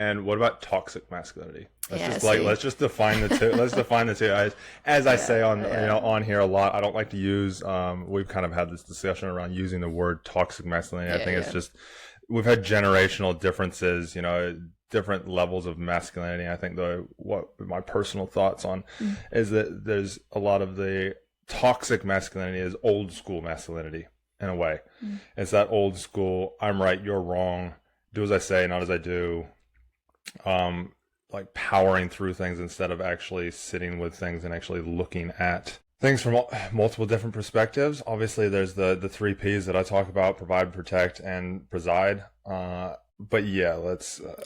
And what about toxic masculinity? Let's Yeah, just like see. let's just define the two. Let's define the two. As I say on Yeah. on here a lot, I don't like to use. We've kind of had this discussion around using the word toxic masculinity. I Yeah, think it's yeah. just we've had generational differences. Different levels of masculinity. I think what my personal thoughts on is that there's a lot of the toxic masculinity is old school masculinity in a way. It's that old school. I'm right, you're wrong. Do as I say, not as I do. Like powering through things instead of actually sitting with things and actually looking at things from multiple different perspectives. Obviously, there's the three P's that I talk about: provide, protect, and preside. But yeah,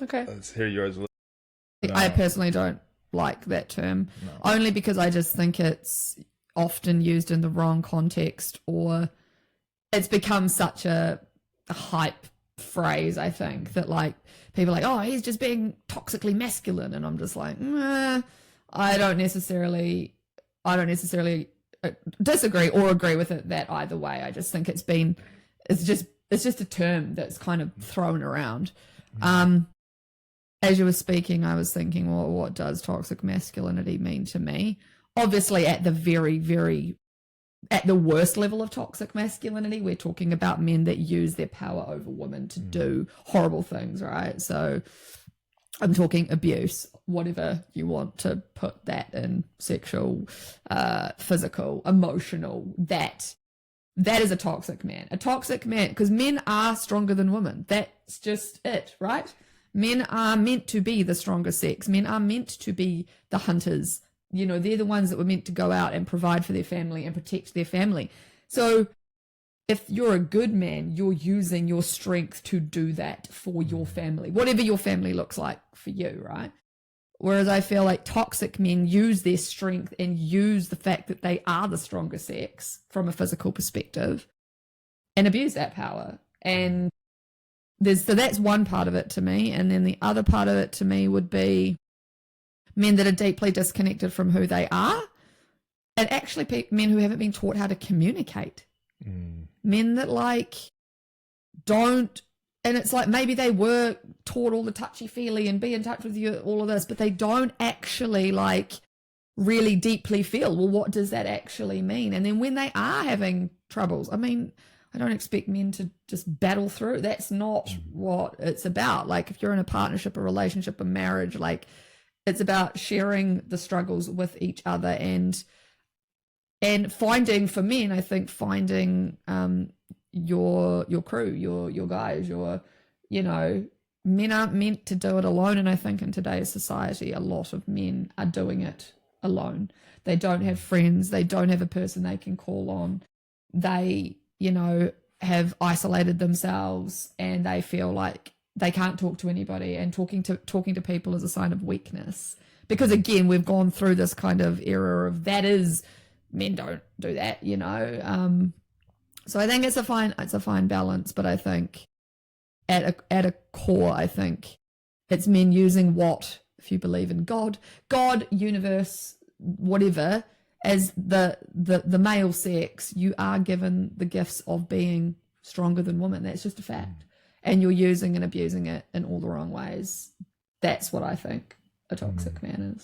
Okay. let's hear yours. I personally don't like that term, No. only because I just think it's often used in the wrong context, or it's become such a hype phrase, I think, that like people are like, oh, he's just being toxically masculine, and I'm just like, I don't necessarily disagree or agree with it that either way. I just think it's just a term that's kind of thrown around. As you were speaking, I was thinking, well, what does toxic masculinity mean to me? Obviously, at the at the worst level of toxic masculinity, we're talking about men that use their power over women to do horrible things, right? So I'm talking abuse, whatever you want to put that in: sexual, physical, emotional. That is a toxic man. A toxic man, because men are stronger than women. That's just it, right? Men are meant to be the stronger sex. Men are meant to be the hunters. They're the ones that were meant to go out and provide for their family and protect their family. So if you're a good man, you're using your strength to do that for your family, whatever your family looks like for you, right? Whereas I feel like toxic men use their strength and use the fact that they are the stronger sex from a physical perspective and abuse that power. And so that's one part of it to me. And then the other part of it to me would be men that are deeply disconnected from who they are, and actually men who haven't been taught how to communicate. Men that like don't, and it's like maybe they were taught all the touchy-feely and be in touch with you, all of this, but they don't actually like really deeply feel, well, what does that actually mean? And then when they are having troubles, I mean, I don't expect men to just battle through. That's not what it's about. Like if you're in a partnership, a relationship, a marriage, like it's about sharing the struggles with each other and finding, for men, I think finding your crew, your guys, men aren't meant to do it alone. And I think in today's society, a lot of men are doing it alone. They don't have friends. They don't have a person they can call on. They, have isolated themselves and they feel like they can't talk to anybody, and talking to people is a sign of weakness. Because again, we've gone through this kind of era of men don't do that, So I think it's a fine balance, but I think at a core, I think it's men using what, if you believe in God, universe, whatever, as the male sex, you are given the gifts of being stronger than women. That's just a fact. And you're using and abusing it in all the wrong ways. That's what I think a toxic man is.